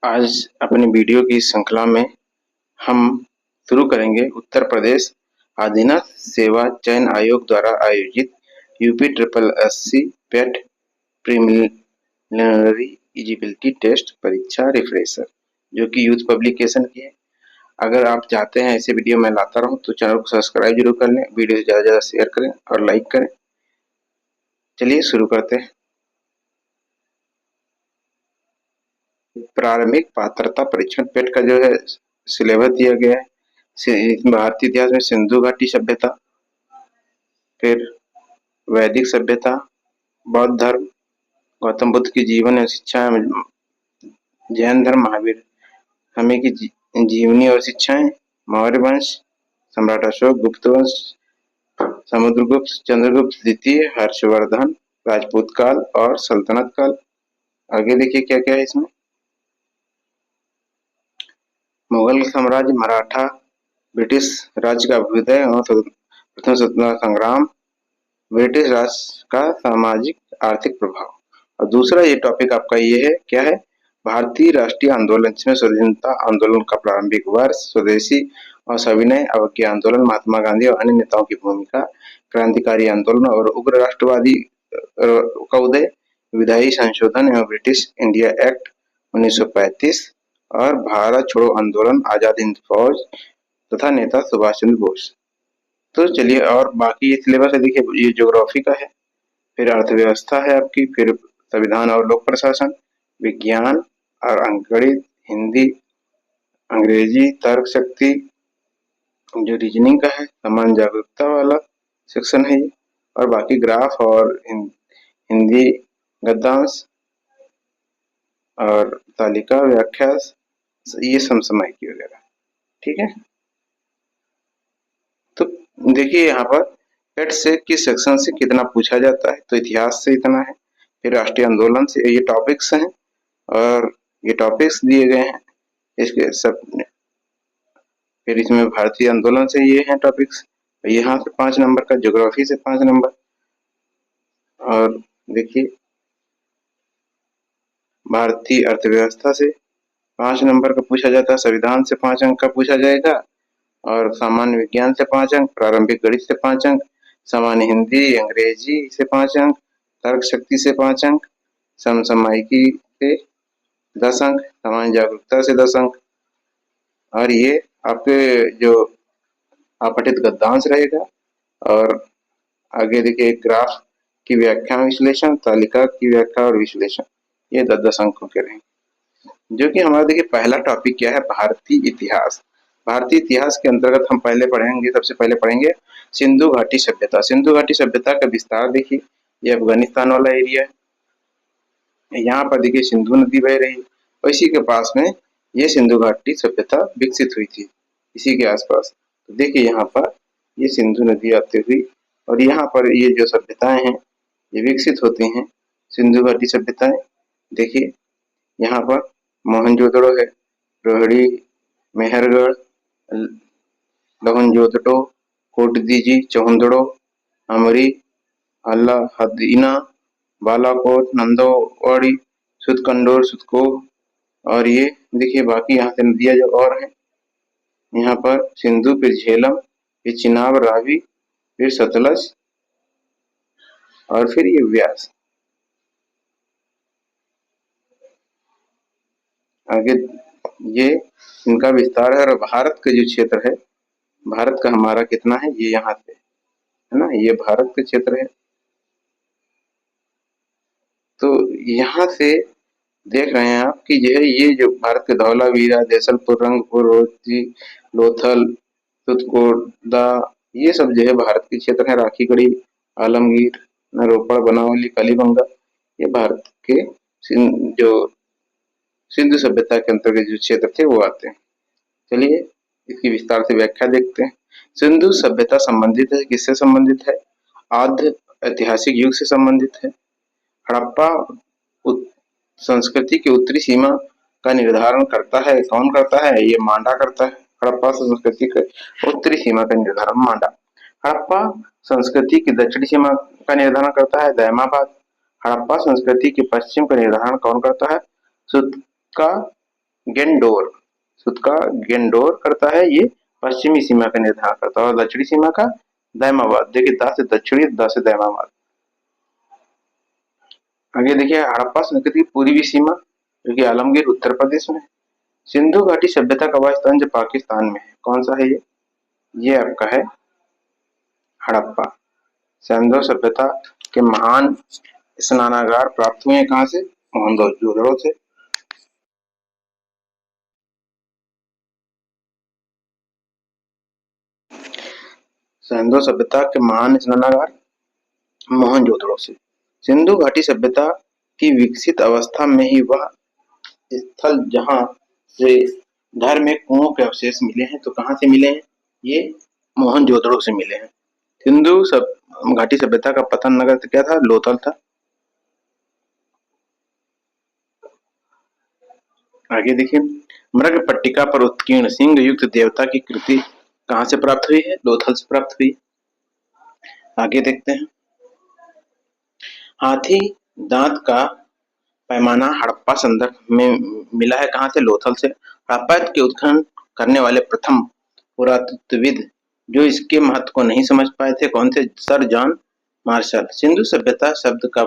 आज अपनी वीडियो की श्रृंखला में हम शुरू करेंगे उत्तर प्रदेश अधीनस्थ सेवा चयन आयोग द्वारा आयोजित UP triple SC PET preliminary eligibility test परीक्षा रिफ्रेशर, जो कि यूथ पब्लिकेशन की है। अगर आप चाहते हैं ऐसे वीडियो मैं लाता रहूं तो चैनल को सब्सक्राइब जरूर कर लें, वीडियो से ज़्यादा शेयर करें और लाइक करें। चलिए शुरू करते हैं। प्रारंभिक पात्रता परीक्षण पेट का जो है सिलेबस दिया गया है। इसमें भारतीय इतिहास में सिंधु घाटी सभ्यता, फिर वैदिक सभ्यता, बौद्ध धर्म, गौतम बुद्ध की जीवन और शिक्षा, जैन धर्म, महावीर हमें की जीवनी और शिक्षाएं, मौर्य वंश, सम्राट अशोक, गुप्त वंश, समुद्रगुप्त, चंद्रगुप्त द्वितीय, हर्षवर्धन, राजपूत काल और सल्तनत काल। आगे देखिए क्या क्या है इसमें। मुगल साम्राज्य, मराठा, ब्रिटिश राज्य का अभ्युदय और प्रथम स्वतंत्रता संग्राम, ब्रिटिश राज का सामाजिक आर्थिक प्रभाव। और दूसरा ये टॉपिक आपका ये है, क्या है, भारतीय राष्ट्रीय आंदोलन, जिसमें स्वाधीनता आंदोलन का प्रारंभिक वर्ष, स्वदेशी और सविनय अवज्ञा आंदोलन, महात्मा गांधी और अन्य नेताओं की भूमिका, क्रांतिकारी आंदोलन और उग्र राष्ट्रवादी का उदय, विधायी संशोधन एवं ब्रिटिश इंडिया एक्ट 1935 और भारत छोड़ो आंदोलन, आजाद हिंद फौज तथा नेता सुभाष चंद्र बोस। तो चलिए, और बाकी ये सिलेबस है, देखिए ये ज्योग्राफी का है, फिर अर्थव्यवस्था है आपकी, फिर संविधान और लोक प्रशासन, विज्ञान और अंकगणित, हिंदी, अंग्रेजी, तर्क शक्ति, जो रीजनिंग का है, सामान्य जागरूकता वाला सेक्शन है ये, और बाकी ग्राफ और हिंदी गद्यांश और तालिका व्याख्या, ये समसामयिकी वगैरह। ठीक है, तो देखिए यहाँ पर पेट से किस सेक्शन से कितना पूछा जाता है, तो इतिहास से इतना है, फिर राष्ट्रीय आंदोलन से ये टॉपिक्स हैं और ये टॉपिक्स दिए गए हैं इसके सब, फिर इसमें भारतीय आंदोलन से ये हैं टॉपिक्स, यहाँ से 5 नंबर का, ज्योग्राफी से 5 नंबर, और देखिए भारतीय अर्थव्यवस्था से 5 नंबर का पूछा जाता है, संविधान से 5 अंक का पूछा जाएगा, और सामान्य विज्ञान से 5 अंक, प्रारंभिक गणित से 5 अंक, सामान्य हिंदी अंग्रेजी से 5 अंक, तर्क शक्ति से 5 अंक, समसामयिकी से 10 अंक, सामान्य जागरूकता से 10 अंक, और ये आपके जो अपठित गद्यांश रहेगा, और आगे देखिए ग्राफ की व्याख्या विश्लेषण, तालिका की व्याख्या और विश्लेषण, ये 10-10 अंकों के रहेंगे। जो कि हमारा देखिए पहला टॉपिक क्या है, भारतीय इतिहास। भारतीय इतिहास के अंतर्गत हम पहले पढ़ेंगे, सबसे पहले पढ़ेंगे सिंधु घाटी सभ्यता। सिंधु घाटी सभ्यता का विस्तार देखिए, ये अफगानिस्तान वाला एरिया है, यहाँ पर देखिए सिंधु नदी बह रही है और इसी के पास में ये सिंधु घाटी सभ्यता विकसित हुई थी, इसी के आसपास। तो देखिए यहाँ पर ये सिंधु नदी आते हुई और यहाँ पर ये जो सभ्यताएं हैं ये विकसित होती हैं, सिंधु घाटी सभ्यताएं। देखिए यहाँ पर मोहनजोदड़ो है, रोहिणी, मेहरगढ़, मोहनजोदड़ो, कोटदीजी, चौहंदड़ो, अमरी, अल्लाहदीना, बालाकोट, नंदोवाड़ी, सुदकंडोर, सुदकोह, और ये देखिए बाकी यहाँ से नदियाँ जो और हैं, यहाँ पर सिंधु, फिर झेलम, फिर चिनाब, रावी, फिर सतलज और फिर ये व्यास। आगे ये इनका विस्तार है, और भारत का जो क्षेत्र है, भारत का हमारा कितना है, ये यहाँ से है ना, ये भारत का क्षेत्र है। तो यहाँ से देख रहे हैं आप कि ये जो भारत के धौलावीरा, जैसलपुर, रंगपुर, रोहती, लोथल, तुतकोदा, ये सब जो है भारत के क्षेत्र है, राखीगढ़ी, आलमगीर, रोपड़, बनावली, कालीबंगा, ये भारत के जो सिंधु सभ्यता के अंतर्गत जो क्षेत्र थे वो आते हैं। चलिए इसकी विस्तार से व्याख्या देखते हैं। सिंधु सभ्यता संबंधित है, किससे संबंधित है, आद्य ऐतिहासिक युग से संबंधित है। हड़प्पा संस्कृति की उत्तरी सीमा का निर्धारण करता है, कौन करता है, ये मांडा करता है। हड़प्पा संस्कृति के उत्तरी सीमा का निर्धारण मांडा। हड़प्पा संस्कृति की दक्षिणी सीमा का निर्धारण करता है दैमाबाद। हड़प्पा संस्कृति के पश्चिम का निर्धारण कौन करता है, सुतका गेंडोर, सूत्र का गेंडोर करता है, ये पश्चिमी सीमा का निर्धारण करता है और दक्षिणी सीमा का दायमाबाद। देखिए दा से दक्षिणी, दा से दायमाबाद। आगे देखिए हड़प्पा संस्कृति की पूर्वी सीमा, जो कि आलमगीर उत्तर प्रदेश में। सिंधु घाटी सभ्यता का वह स्थान जो पाकिस्तान में है, कौन सा है ये आपका है हड़प्पा। सिंधु सभ्यता के महान स्नानागार प्राप्त हुए कहाँ से? मोहनजोदड़ो से। सिंधु सभ्यता के महान स्नानागार मोहनजोदड़ो से। सिंधु घाटी सभ्यता की विकसित अवस्था में ही वह स्थल जहाँ से धर्म में कुओं के अवशेष मिले हैं, तो कहाँ से मिले हैं? ये मोहनजोदड़ो से मिले हैं। सिंधु घाटी सभ्यता का पतन नगर क्या था? लोथल था। आगे देखिए मृग पट्टिका पर उत्कीर्ण सिंह युक्त देवता की कृति कहाँ से प्राप्त हुई है? लोथल से प्राप्त हुई। आगे देखते हैं हाथी दांत का पैमाना हड़प्पा संदर्भ में मिला है कहाँ से? लोथल से। हड़प्पा के उत्खनन करने वाले प्रथम पुरातत्वविद जो इसके महत्व को नहीं समझ पाए थे, कौन थे? Sir John Marshall. सिंधु सभ्यता शब्द का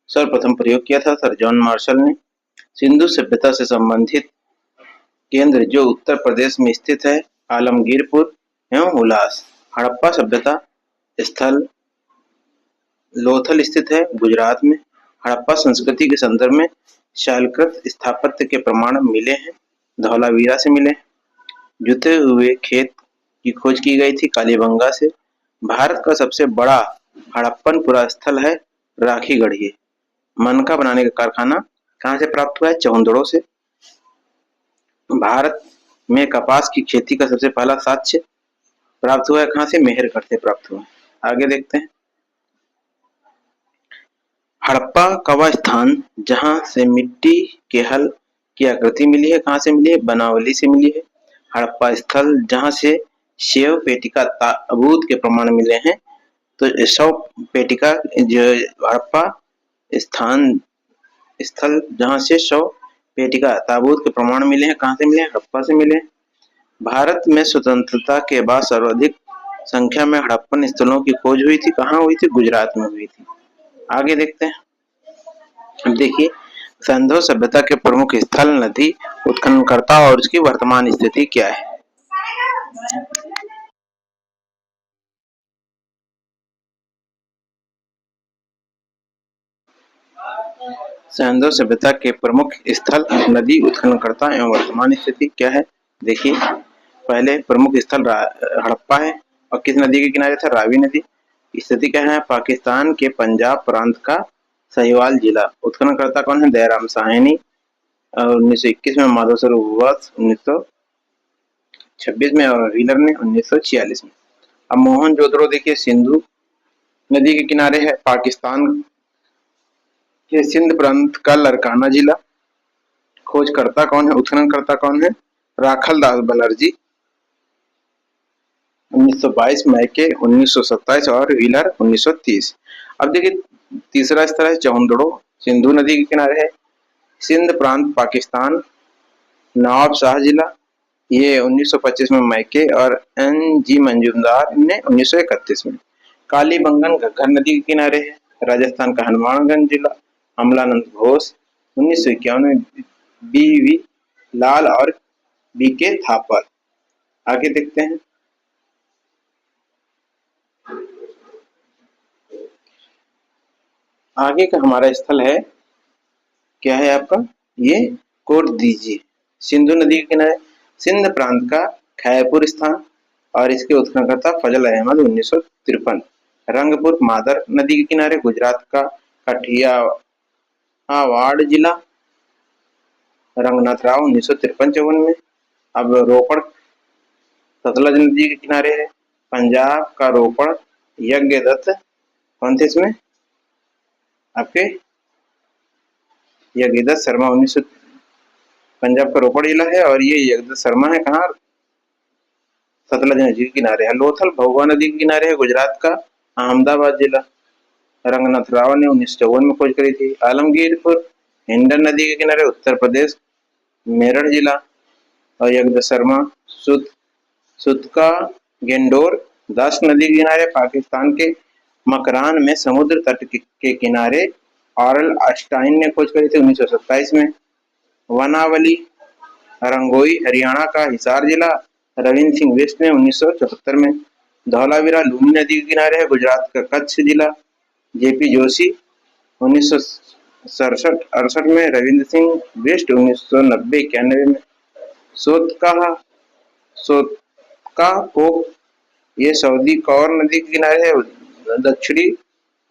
सर्वप्रथम प्रयोग किया था सर जॉन मार्शल ने। सिंधु सभ्यता से संबंधित केंद्र जो उत्तर प्रदेश में स्थित है, आलमगीरपुर एवं उल्लास। हड़प्पा सभ्यता स्थल लोथल स्थित है गुजरात में। हड़प्पा संस्कृति के संदर्भ में शालकृत स्थापत्य के प्रमाण मिले हैं, धौलावीरा से मिले हैं। जुते हुए खेत की खोज की गई थी कालीबंगा से। भारत का सबसे बड़ा हड़प्पन पुरा स्थल है राखी गढ़ी। मनका बनाने का कारखाना कहाँ से प्राप्त हुआ है? चौंदड़ो से। भारत में कपास की खेती का सबसे पहला साक्ष्य प्राप्त हुआ है कहाँ से? मेहरगढ़ से प्राप्त हुआ है। आगे देखते हैं हड़प्पा का वह स्थान जहाँ से मिट्टी के हल की आकृति मिली है, कहाँ से मिली है? बनावली से मिली है। हड़प्पा स्थल जहाँ से शैव पेटिका ताबूत के प्रमाण मिले हैं, तो शव पेटिका जो हड़प्पा स्थान स्थल जहाँ से शव पेटिका ताबूत के प्रमाण मिले हैं, कहाँ से मिले हैं? हड़प्पा से मिले हैं। भारत में स्वतंत्रता के बाद सर्वाधिक संख्या में हड़प्पन स्थलों की खोज हुई थी, कहाँ हुई थी? गुजरात में हुई थी। आगे देखते हैं अब देखिए सिंधु सभ्यता के प्रमुख स्थल, नदी, उत्खननकर्ता और उसकी वर्तमान स्थिति क्या है। सिंधु सभ्यता के प्रमुख स्थल, नदी, उत्खननकर्ता एवं वर्तमान स्थिति क्या है। देखिए पहले प्रमुख स्थल हड़प्पा है और किस नदी के किनारे था? रावी नदी। स्थिति क्या है? पाकिस्तान के पंजाब प्रांत का साहिवाल जिला। उत्खननकर्ता कौन है? दयाराम साहनी। 1921 में माधव स्वरूप हुआ, 1926 में और व्हीलर ने 1946 में। अब मोहनजोदड़ो देखिए सिंधु नदी के किनारे है, पाकिस्तान के सिंध प्रांत का लरकाना जिला। खोजकर्ता कौन है? उत्खननकर्ता कौन है? राखल दास बनर्जी। 1922 मैके 1927 और व्हीलर 1930। अब देखिए तीसरा स्तर है चौंदड़ो, सिंधु नदी के किनारे है, सिंध प्रांत पाकिस्तान, नवाब शाह जिला। ये 1925 में मैके और एन जी मंजूमदार ने 1931 में। कालीबंगन घग्गर नदी के किनारे है, राजस्थान का हनुमानगंज जिला, अमलानंद घोष। 1951 में बी वी लाल और बी के थापर। आगे देखते हैं आगे का हमारा स्थल है क्या है आपका? ये कोट दीजिए सिंधु नदी के किनारे, सिंध प्रांत का खैरपुर स्थान और इसके उत्खननकर्ता फजल अहमद 1953। रंगपुर मादर नदी के किनारे, गुजरात का कठियावाड़ जिला, रंगनाथ राव 1953-54 में। अब रोपड़ सतलज नदी के किनारे है, पंजाब का रोपड़ यज्ञ दत्त कौन थे इसमें? आपके यज्ञ दत्त शर्मा। 1900 पंजाब का रोपड़ जिला है और ये यज्ञ दत्त शर्मा है कहाँ? सतलज नदी के किनारे है। लोथल भगवा नदी के किनारे है, गुजरात का अहमदाबाद जिला। रंगनाथ राव ने 1954 में खोज करी थी। आलमगीरपुर हिंडन नदी के किनारे, उत्तर प्रदेश मेरठ जिला। और यज्ञ शर्मा, सुत सुत का गेंडोर, दास नदी के किनारे पाकिस्तान के मकरान में समुद्र तट के किनारे। ऑरल आइंस्टाइन ने खोज करी थी 1927 में। वनावली, रंगोई हरियाणा का हिसार जिला, रविंद्र सिंह बिष्ट ने 1974 में। धौलावीरा लूनी नदी के किनारे है, गुजरात का कच्छ जिला। जेपी जोशी 1967-68 में, रविंद्र सिंह बिष्ट 1990-91 में। सोतका सोतका पोक, ये सऊदी कौर नदी के किनारे है, दक्षिणी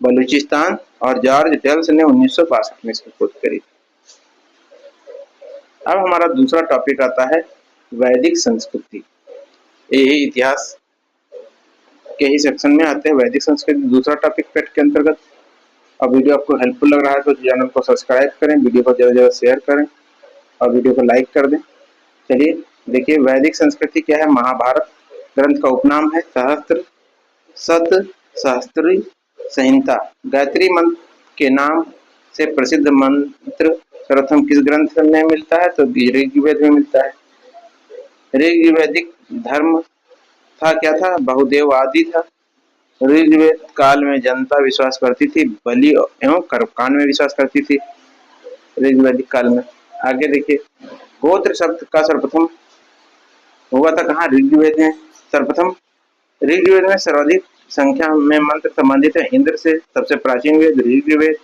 बलूचिस्तान। और जॉर्ज टेल्स ने 1962 में इसकी खोज करी। अब हमारा दूसरा टॉपिक आता है वैदिक संस्कृति। यही इतिहास के ही सेक्शन में आते हैं वैदिक संस्कृति, दूसरा टॉपिक पेट के अंतर्गत। अब वीडियो आपको हेल्पफुल लग रहा है तो चैनल को सब्सक्राइब करें, वीडियो को ज़्यादा शेयर करें और वीडियो को लाइक कर दें। चलिए देखिए, वैदिक संस्कृति क्या है। महाभारत ग्रंथ का उपनाम है सहस्त्री संहिता। गायत्री मंत्र के नाम से प्रसिद्ध मंत्र सर्वप्रथम किस ग्रंथ में मिलता है? तो ऋग्वेद में मिलता है। ऋग्वैदिक धर्म था क्या था? बहुदेववादी था। ऋग्वेद काल में जनता विश्वास करती थी, बलि एवं कर्मकांड में विश्वास करती थी ऋग्वैदिक काल में। आगे देखिए, गोत्र शब्द का सर्वप्रथम हुआ था कहाँ? ऋग्वेद में। सर्वप्रथम ऋग्वेद में सर्वाधिक संख्या में मंत्र संबंधित है इंद्र से। सबसे प्राचीन वेद ऋग्वेद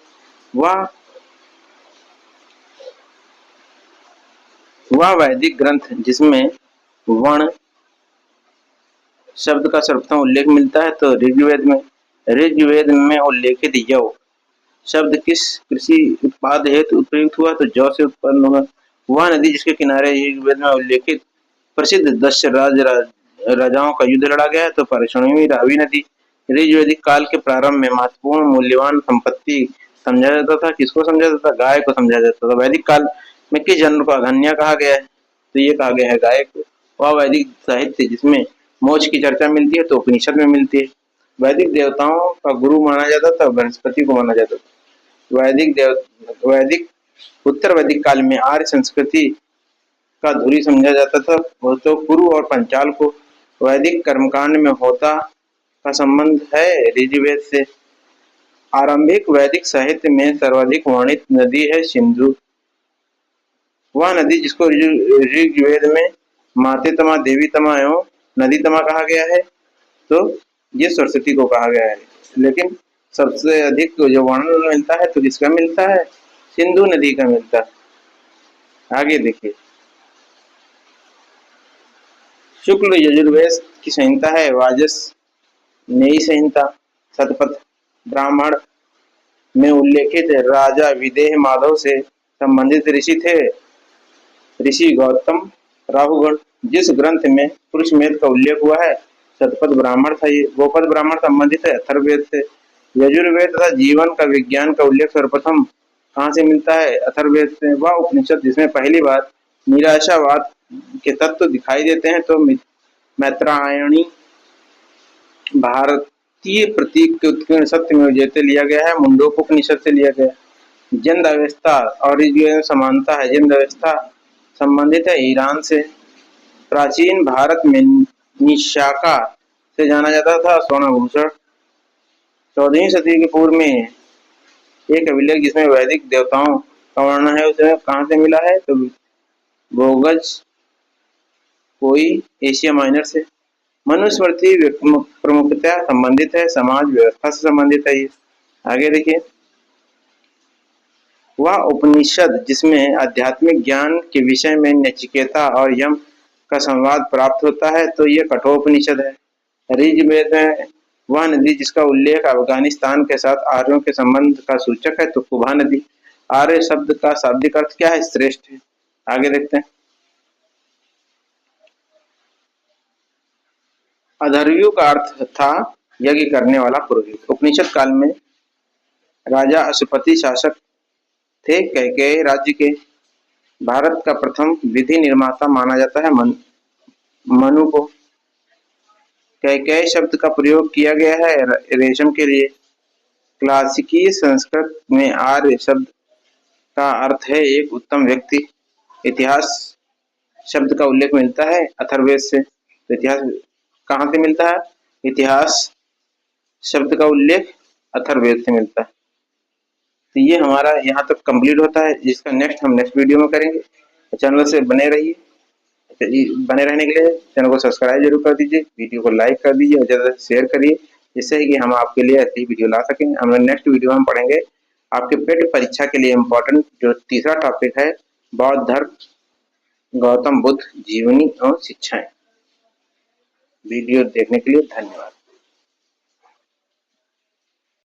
वह वैदिक ग्रंथ जिसमें वर्ण शब्द का सर्वप्रथम उल्लेख मिलता है तो ऋग्वेद में। ऋग्वेद में उल्लेखित यव शब्द किस कृषि उत्पाद हेतु उपयुक्त हुआ? तो जौ से उत्पन्न हुआ। वह नदी जिसके किनारे ऋग्वेद में उल्लेखित प्रसिद्ध दक्ष राजाओं का युद्ध लड़ा गया है तो परशुरामी रावी नदी। ऋग्वैदिक काल के प्रारंभ में महत्वपूर्ण मूल्यवान संपत्ति समझा जाता था। किसको समझा जाता था? गाय को समझा जाता था। वैदिक काल में किस जानवर को अघन्या कहा गया है? तो ये कहा गया है गाय को। वह वैदिक साहित्य जिसमें मोक्ष की चर्चा मिलती है तो उपनिषद में मिलती है। वैदिक देवताओं का गुरु माना जाता था, बृहस्पति को माना जाता था। वैदिक उत्तर वैदिक काल में आर्य संस्कृति का धुरी समझा जाता था, वो तो कुरु और पंचाल को। वैदिक कर्मकांड में होता का संबंध है ऋग्वेद से। आरंभिक वैदिक साहित्य में सर्वाधिक वर्णित नदी है सिंधु। वह नदी जिसको ऋग्वेद में माते तमा, देवी तमा एवं नदी तमा कहा गया है तो ये सरस्वती को कहा गया है। लेकिन सबसे अधिक जो वर्णन मिलता है तो किसका मिलता है? सिंधु नदी का मिलता है। आगे देखिए, शुक्ल यजुर्वेद की संहिता है वाजसनेयी संहिता। शतपथ ब्राह्मण में उल्लेखित राजा विदेह माधव से संबंधित ऋषि थे ऋषि गौतम राहुगण। जिस ग्रंथ में पुरुषमेध का उल्लेख हुआ है शतपथ ब्राह्मण था। ये गोपद ब्राह्मण संबंधित है अथर्ववेद से। यजुर्वेद तथा जीवन का विज्ञान का उल्लेख सर्वप्रथम कहाँ से मिलता है? अथर्ववेद से। वह उपनिषद जिसमें पहली बार निराशावाद के तत्व दिखाई देते हैं तो मैत्रायणी। भारतीय प्रतीक के उत्कीर्ण सत्य में जैसे लिया गया है, मुंडकोपनिषद से लिया गया। जिंद अवस्था और ऋग्वेद में समानता है। जिंद अवस्था संबंधित है ईरान से। प्राचीन भारत में निशाका से जाना जाता था स्वर्णभूषण। 14वीं सदी के पूर्व में एक अभिलेख जिसमें वैदिक देवताओं का वर्णन है उसे कहाँ से मिला है? तो भोगज कोई एशिया माइनर से। मनुस्मृति प्रमुखतः संबंधित है समाज व्यवस्था से संबंधित है ये। आगे देखिए, वह उपनिषद जिसमें आध्यात्मिक ज्ञान के विषय में नचिकेता और यम का संवाद प्राप्त होता है तो ये कठोपनिषद है। ऋग्वेद में वह नदी जिसका उल्लेख अफगानिस्तान के साथ आर्यों के संबंध का सूचक है तो कुबा नदी। आर्य शब्द का शाब्दिक अर्थ क्या है? श्रेष्ठ है। आगे देखते हैं, अधर्व्यु का अर्थ था यज्ञ करने वाला पुरोहित। उपनिषद काल में राजा अशुपति शासक थे कैकेयी राज्य के। भारत का प्रथम विधि निर्माता माना जाता है मनु को। कैकेयी शब्द का प्रयोग किया गया है रेशम के लिए। क्लासिकी संस्कृत में आर्य शब्द का अर्थ है एक उत्तम व्यक्ति। इतिहास शब्द का उल्लेख मिलता है अथर्ववेद से। तो इतिहास कहाँ से मिलता है? इतिहास शब्द का उल्लेख अथर्ववेद से मिलता है। तो ये हमारा यहाँ तक कंप्लीट होता है, जिसका नेक्स्ट हम नेक्स्ट वीडियो में करेंगे। चैनल से बने रहिए। बने रहने के लिए चैनल को सब्सक्राइब जरूर कर दीजिए, वीडियो को लाइक कर दीजिए और ज़्यादा से शेयर करिए, जिससे कि हम आपके लिए ऐसी वीडियो ला सकें। हम नेक्स्ट वीडियो में हम पढ़ेंगे आपके पेट परीक्षा के लिए इम्पोर्टेंट जो तीसरा टॉपिक है, बौद्ध धर्म, गौतम बुद्ध जीवनी और शिक्षाएं। वीडियो देखने के लिए धन्यवाद।